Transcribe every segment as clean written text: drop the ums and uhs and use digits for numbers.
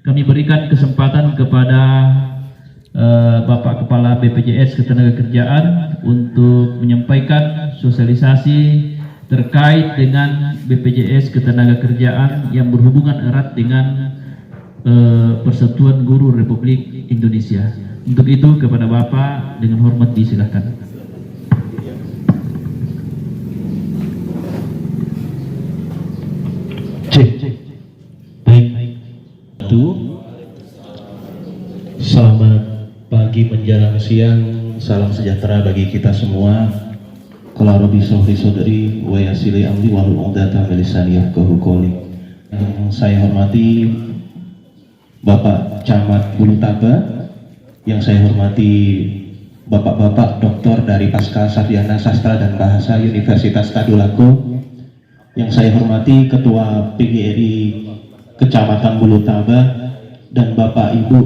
kami berikan kesempatan kepada Bapak Kepala BPJS Ketenagakerjaan untuk menyampaikan sosialisasi terkait dengan BPJS Ketenagakerjaan yang berhubungan erat dengan Persatuan Guru Republik Indonesia. Untuk itu kepada Bapak dengan hormat disilahkan. Baik. Selamat pagi menjelang siang, salam sejahtera bagi kita semua. Qala rabbi shrah li sadri wa yassir li amri wahlul 'uqdatam min lisani yafqahu qawli. Yang saya hormati Bapak Camat Bulu Taba, yang saya hormati Bapak-bapak doktor dari Pasca Sarjana Sastra dan Bahasa Universitas Tadulako, yang saya hormati Ketua PGRI Kecamatan Bulu Taba, dan Bapak Ibu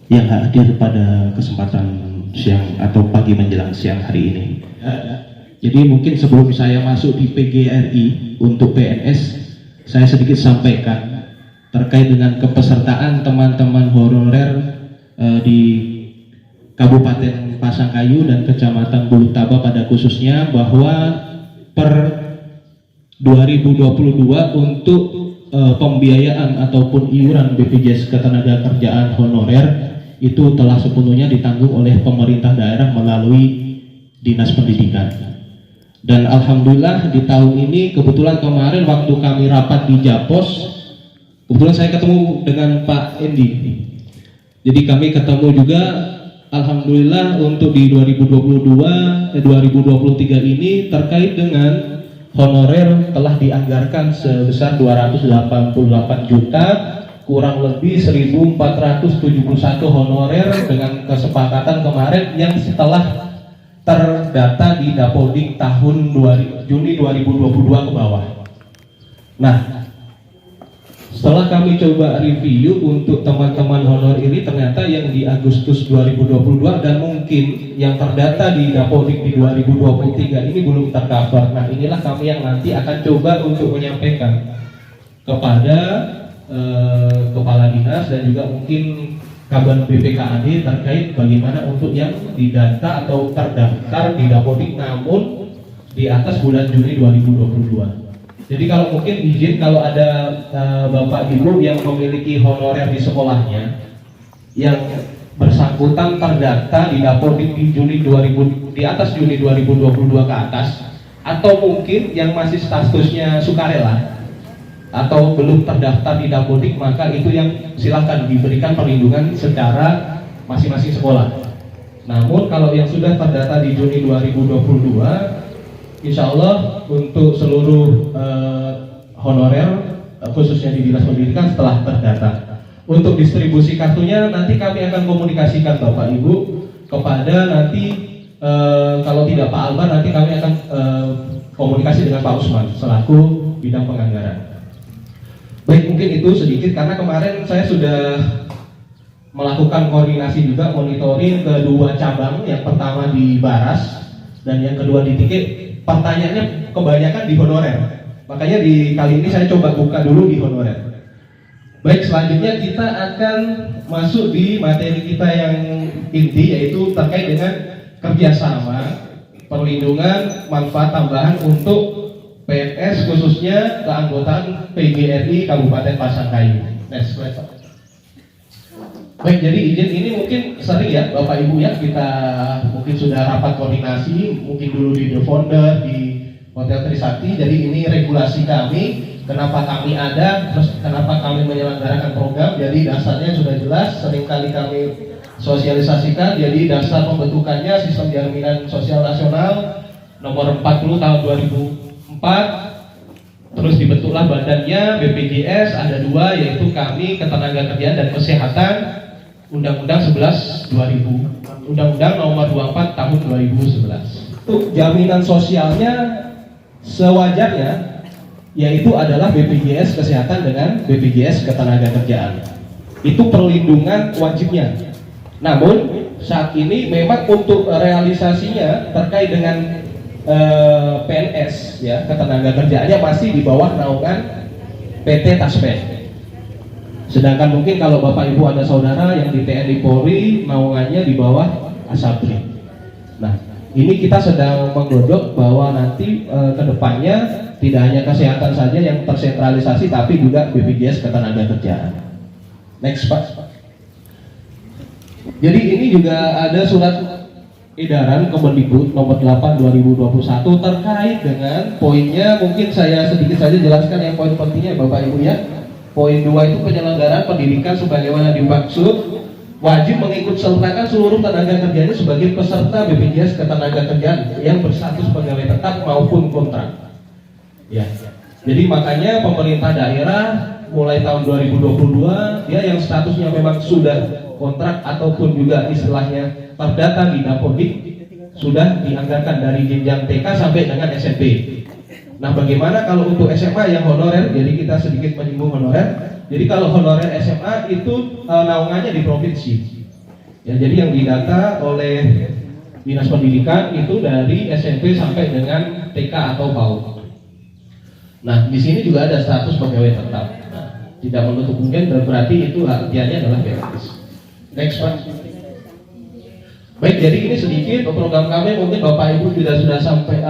yang hadir pada kesempatan siang atau pagi menjelang siang hari ini. Jadi mungkin sebelum saya masuk di PGRI untuk PNS, saya sedikit sampaikan terkait dengan kepesertaan teman-teman honorer di Kabupaten Pasangkayu dan Kecamatan Bulu Taba pada khususnya, bahwa per 2022 untuk pembiayaan ataupun iuran BPJS Ketenagakerjaan honorer itu telah sepenuhnya ditanggung oleh pemerintah daerah melalui Dinas Pendidikan. Dan alhamdulillah di tahun ini kebetulan kemarin waktu kami rapat di Japos, kebetulan saya ketemu dengan Pak Endi. Jadi kami ketemu juga, alhamdulillah untuk di 2023 ini terkait dengan honorer telah dianggarkan sebesar 288 juta, kurang lebih 1.471 honorer dengan kesepakatan kemarin yang setelah terdata di Dapodik tahun Juni 2022 ke bawah. Nah, setelah kami coba review untuk teman-teman honor ini, ternyata yang di Agustus 2022 dan mungkin yang terdata di Dapodik di 2023 ini belum tercover. Nah, inilah kami yang nanti akan coba untuk menyampaikan kepada Kepala Dinas dan juga mungkin Kaban BPKAD terkait bagaimana untuk yang didata atau terdaftar di Dapodik namun di atas bulan Juni 2022. Jadi kalau mungkin izin, kalau ada Bapak Ibu yang memiliki honorer di sekolahnya yang bersangkutan terdata di Dapodik di atas Juni 2022 ke atas, atau mungkin yang masih statusnya sukarela atau belum terdaftar di Dapodik, maka itu yang silakan diberikan perlindungan secara masing-masing sekolah. Namun kalau yang sudah terdata di Juni 2022, insya Allah untuk seluruh honorer khususnya di Dinas Pendidikan setelah terdata. Untuk distribusi kartunya nanti kami akan komunikasikan Bapak Ibu kepada nanti kalau tidak Pak Albar, nanti kami akan komunikasi dengan Pak Usman selaku bidang penganggaran. Baik, mungkin itu sedikit karena kemarin saya sudah melakukan koordinasi juga monitoring kedua cabang, yang pertama di Baras dan yang kedua di Tike. Pertanyaannya kebanyakan di honorer, makanya di kali ini saya coba buka dulu di honorer. Baik, selanjutnya kita akan masuk di materi kita yang inti, yaitu terkait dengan kerjasama perlindungan manfaat tambahan untuk PNS khususnya keanggotaan PGRI Kabupaten Pasangkayu. Next slide. Baik, jadi izin ini mungkin sering ya Bapak Ibu ya, kita mungkin sudah rapat koordinasi, mungkin dulu di The Founder, di Hotel Trisakti. Jadi ini regulasi kami, kenapa kami ada, terus kenapa kami menyelenggarakan program. Jadi dasarnya sudah jelas, seringkali kami sosialisasikan. Jadi dasar pembentukannya Sistem Jaminan Sosial Nasional nomor 40 tahun 2004, terus dibentuklah badannya BPJS, ada dua, yaitu kami Ketenagakerjaan dan Kesehatan, Undang-Undang 11 2000, Undang-Undang nomor 24 tahun 2011. Untuk jaminan sosialnya sewajarnya yaitu adalah BPJS Kesehatan dengan BPJS Ketenagakerjaan. Itu perlindungan wajibnya. Namun saat ini memang untuk realisasinya terkait dengan PNS ya, Ketenagakerjaannya masih di bawah naungan PT Taspen. Sedangkan mungkin kalau Bapak Ibu ada saudara yang di TNI Polri, naungannya di bawah Asabri. Nah, ini kita sedang menggodok bahwa nanti ke depannya tidak hanya kesehatan saja yang tersentralisasi, tapi juga BPJS Ketenagakerjaan. Next Pak. Jadi ini juga ada surat edaran Kemendikbud nomor 8 2021 terkait dengan poinnya. Mungkin saya sedikit saja jelaskan yang poin pentingnya Bapak Ibu ya. Poin 2 itu penyelenggaraan pendidikan sebagaimana dimaksud wajib mengikut sertakan seluruh tenaga kerjanya sebagai peserta BPJS Ketenagakerjaan yang berstatus pegawai tetap maupun kontrak. Ya. Jadi makanya pemerintah daerah mulai tahun 2022 dia yang statusnya memang sudah kontrak ataupun juga istilahnya terdata di Dapodik sudah dianggarkan dari jenjang TK sampai dengan SMP. Nah, bagaimana kalau untuk SMA yang honorer? Jadi kita sedikit menyinggung honorer. Jadi kalau honorer SMA itu naungannya di provinsi. Ya, jadi yang didata oleh Dinas Pendidikan itu dari SMP sampai dengan TK atau PAUD. Nah, di sini juga ada status pegawai tetap. Nah, tidak menutup kemungkinan berarti itu artinya adalah BPJS. Next Pak. Baik, jadi ini sedikit program kami, mungkin Bapak Ibu juga sudah sampai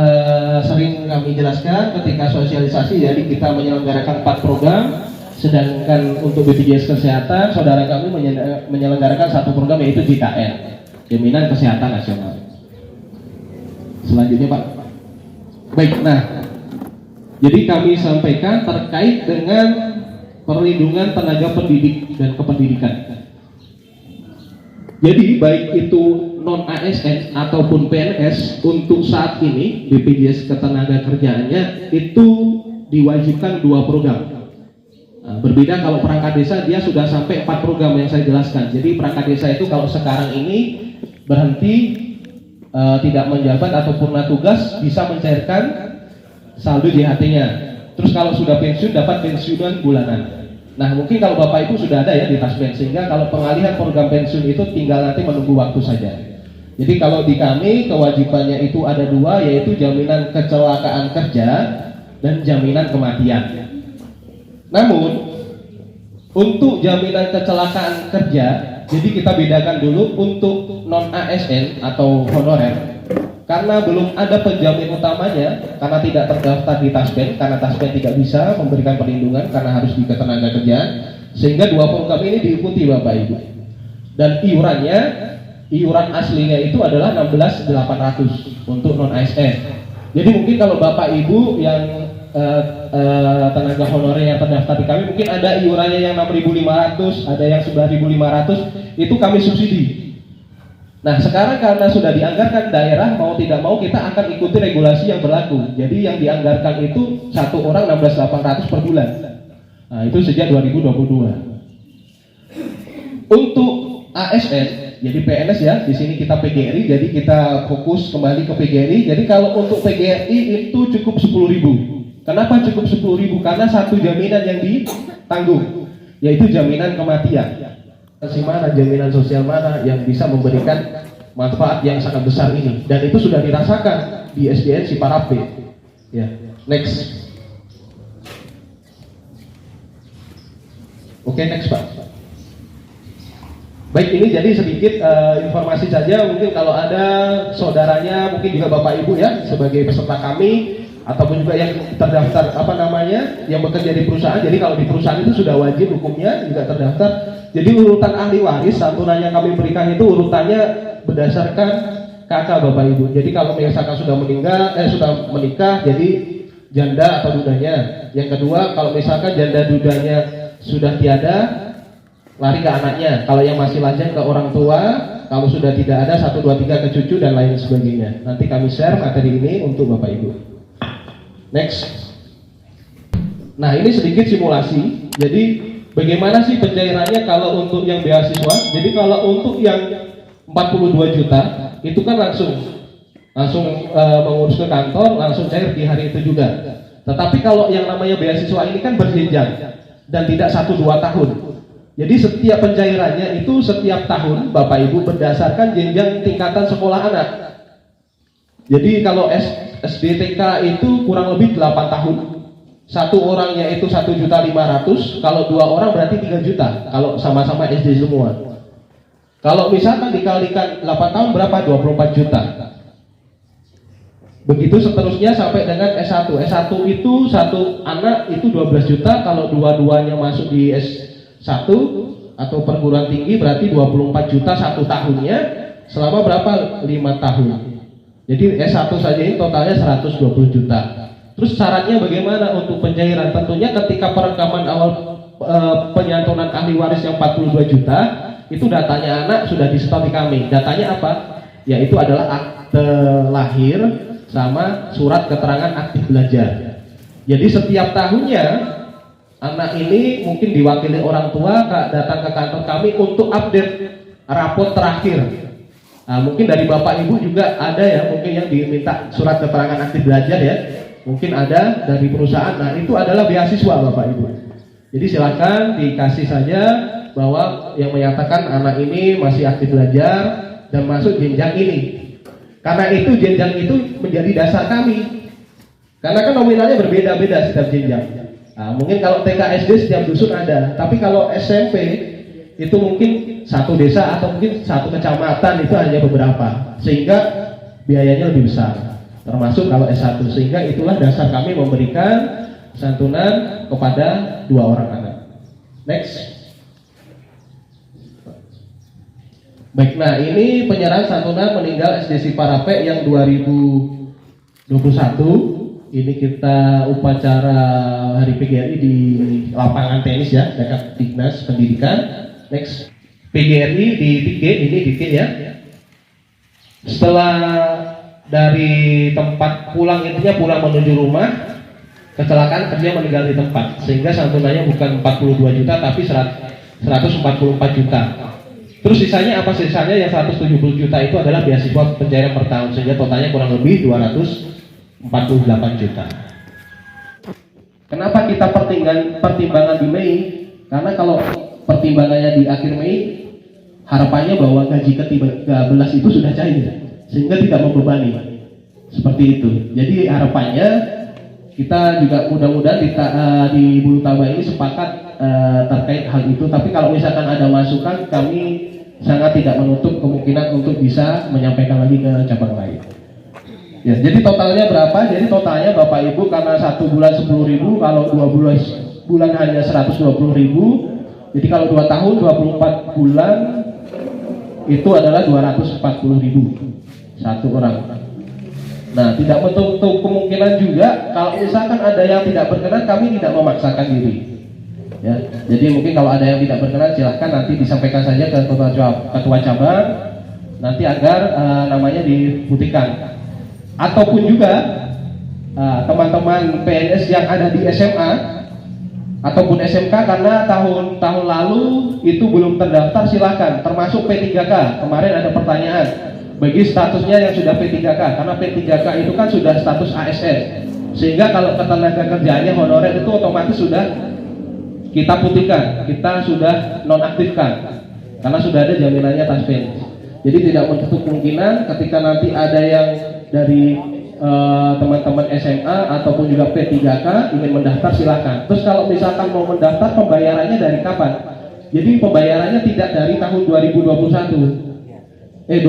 sering kami jelaskan ketika sosialisasi. Jadi kita menyelenggarakan 4 program, sedangkan untuk BPJS Kesehatan, saudara kami menyelenggarakan 1 program yaitu JKN, Jaminan Kesehatan Nasional. Selanjutnya Pak. Baik, nah, jadi kami sampaikan terkait dengan perlindungan tenaga pendidik dan kependidikan. Jadi baik itu non ASN ataupun PNS untuk saat ini BPJS Ketenagakerjaannya itu diwajibkan 2 program. Nah, berbeda kalau perangkat desa dia sudah sampai 4 program yang saya jelaskan. Jadi perangkat desa itu kalau sekarang ini berhenti tidak menjabat ataupun tugas bisa mencairkan saldo JHT-nya. Terus kalau sudah pensiun dapat pensiunan bulanan. Nah, mungkin kalau Bapak Ibu sudah ada ya di Taspen, sehingga kalau pengalihan program pensiun itu tinggal nanti menunggu waktu saja. Jadi kalau di kami kewajibannya itu ada 2, yaitu jaminan kecelakaan kerja dan jaminan kematian. Namun untuk jaminan kecelakaan kerja, jadi kita bedakan dulu untuk non ASN atau honorer. Karena belum ada penjamin utamanya, karena tidak terdaftar di Taspen, karena Taspen tidak bisa memberikan perlindungan karena harus di Ketenagakerjaan, sehingga 2 program ini diikuti Bapak Ibu. Dan iuran aslinya itu adalah 16.800 untuk non ASN. Jadi mungkin kalau Bapak Ibu yang tenaga honorer yang terdaftar di kami, mungkin ada iurannya yang 6.500, ada yang 9.500, itu kami subsidi. Nah, sekarang karena sudah dianggarkan daerah, mau tidak mau kita akan ikuti regulasi yang berlaku. Jadi yang dianggarkan itu 1 orang 16.800 per bulan. Nah, itu sejak 2022. Untuk ASN, jadi PNS ya, di sini kita PGRI, jadi kita fokus kembali ke PGRI. Jadi kalau untuk PGRI itu cukup 10.000. Kenapa cukup 10.000? Karena 1 jaminan yang ditanggung, yaitu jaminan kematian. Mana jaminan sosial mana yang bisa memberikan manfaat yang sangat besar ini, dan itu sudah dirasakan di SDN Siparape. Ya, next. Oke, next Pak. Baik, ini jadi sedikit informasi saja. Mungkin kalau ada saudaranya, mungkin juga Bapak Ibu ya sebagai peserta kami, ataupun juga yang terdaftar yang bekerja di perusahaan. Jadi kalau di perusahaan itu sudah wajib hukumnya juga terdaftar. Jadi urutan ahli waris santunan yang kami berikan itu urutannya berdasarkan kakak Bapak Ibu. Jadi kalau misalkan sudah menikah, jadi janda atau dudanya. Yang kedua, kalau misalkan janda dudanya sudah tiada, lari ke anaknya. Kalau yang masih lajang ke orang tua. Kalau sudah tidak ada 1, 2, 3 ke cucu dan lain sebagainya. Nanti kami share materi ini untuk Bapak Ibu. Next. Nah, ini sedikit simulasi. Jadi bagaimana sih pencairannya kalau untuk yang beasiswa? Jadi kalau untuk yang 42 juta itu kan langsung mengurus ke kantor, langsung cair di hari itu juga. Tetapi kalau yang namanya beasiswa ini kan berjenjang dan tidak 1-2 tahun. Jadi setiap pencairannya itu setiap tahun Bapak Ibu berdasarkan jenjang tingkatan sekolah anak. Jadi kalau SDTK itu kurang lebih 8 tahun. satu orangnya itu 1.500.000, kalau 2 orang berarti 3 juta kalau sama-sama SD semua. Kalau misalkan dikalikan 8 tahun berapa? 24 juta. Begitu seterusnya sampai dengan S1. S1 itu satu anak itu 12 juta, kalau dua-duanya masuk di S1 atau perguruan tinggi berarti 24 juta satu tahunnya, selama berapa? 5 tahun. Jadi S1 saja ini totalnya 120 juta. Terus syaratnya bagaimana untuk pencairan? Tentunya ketika perekaman awal penyantunan ahli waris yang 42 juta, itu datanya anak sudah disetor di kami. Datanya apa? Yaitu adalah akte lahir sama surat keterangan aktif belajar. Jadi setiap tahunnya anak ini mungkin diwakili orang tua datang ke kantor kami untuk update rapot terakhir. Nah, mungkin dari bapak ibu juga ada ya, mungkin yang diminta surat keterangan aktif belajar ya. Mungkin ada dari perusahaan. Nah, itu adalah beasiswa bapak ibu. Jadi silakan dikasih saja bahwa yang menyatakan anak ini masih aktif belajar dan masuk jenjang ini. Karena itu jenjang itu menjadi dasar kami. Karena kan nominalnya berbeda-beda setiap jenjang. Nah, mungkin kalau TK SD setiap dusun ada, tapi kalau SMP itu mungkin satu desa atau mungkin satu kecamatan itu hanya beberapa, sehingga biayanya lebih besar. Termasuk kalau S1, sehingga itulah dasar kami memberikan santunan kepada 2 orang anak. Next. Baik, nah ini penyerahan santunan meninggal SD Siparape yang 2021. Ini kita upacara Hari PGRI di lapangan tenis ya, dekat Dinas Pendidikan. Next, PGRI di PG, ini PG ya. Setelah dari tempat pulang, intinya pulang menuju rumah, kecelakaan kerja meninggal di tempat, sehingga santunannya bukan 42 juta tapi 144 juta. Terus sisanya apa? Sisanya yang 170 juta itu adalah beasiswa pencairan per tahun, sehingga totalnya kurang lebih 248 juta. Kenapa kita pertimbangan di Mei? Karena kalau pertimbangannya di akhir Mei, harapannya bahwa gaji ke-13 itu sudah cair, sehingga tidak membebani. Seperti itu. Jadi harapannya kita juga mudah-mudahan di Bulu Taba ini sepakat terkait hal itu. Tapi kalau misalkan ada masukan, kami sangat tidak menutup kemungkinan untuk bisa menyampaikan lagi ke cabang lain. Ya, jadi totalnya berapa? Jadi totalnya Bapak Ibu, karena 1 bulan 10.000, kalau 2 bulan hanya 120.000. Jadi kalau 2 tahun 24 bulan itu adalah 240.000 satu orang. Nah, tidak menutup kemungkinan juga kalau misalkan ada yang tidak berkenan, kami tidak memaksakan diri. Ya, jadi mungkin kalau ada yang tidak berkenan, silahkan nanti disampaikan saja ke ketua cabang, nanti agar namanya dibuktikan. Ataupun juga teman-teman PNS yang ada di SMA ataupun SMK, karena tahun lalu itu belum terdaftar, silakan. Termasuk P3K, kemarin ada pertanyaan bagi statusnya yang sudah P3K, karena P3K itu kan sudah status ASN, sehingga kalau ketenaga kerjaannya honorer itu otomatis sudah kita putihkan, kita sudah nonaktifkan, karena sudah ada jaminannya taspen. Jadi tidak menutup kemungkinan ketika nanti ada yang dari teman-teman SMA ataupun juga P3K ingin mendaftar, silakan. Terus kalau misalkan mau mendaftar, pembayarannya dari kapan? Jadi pembayarannya tidak dari tahun 2022. Jadi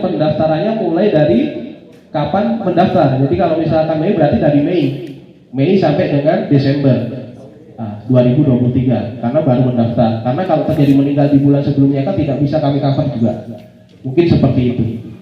pendaftarannya mulai dari kapan mendaftar. Jadi kalau misalkan Mei, berarti dari Mei sampai dengan Desember 2023, karena baru mendaftar. Karena kalau terjadi meninggal di bulan sebelumnya kan tidak bisa kami cover juga. Mungkin seperti itu.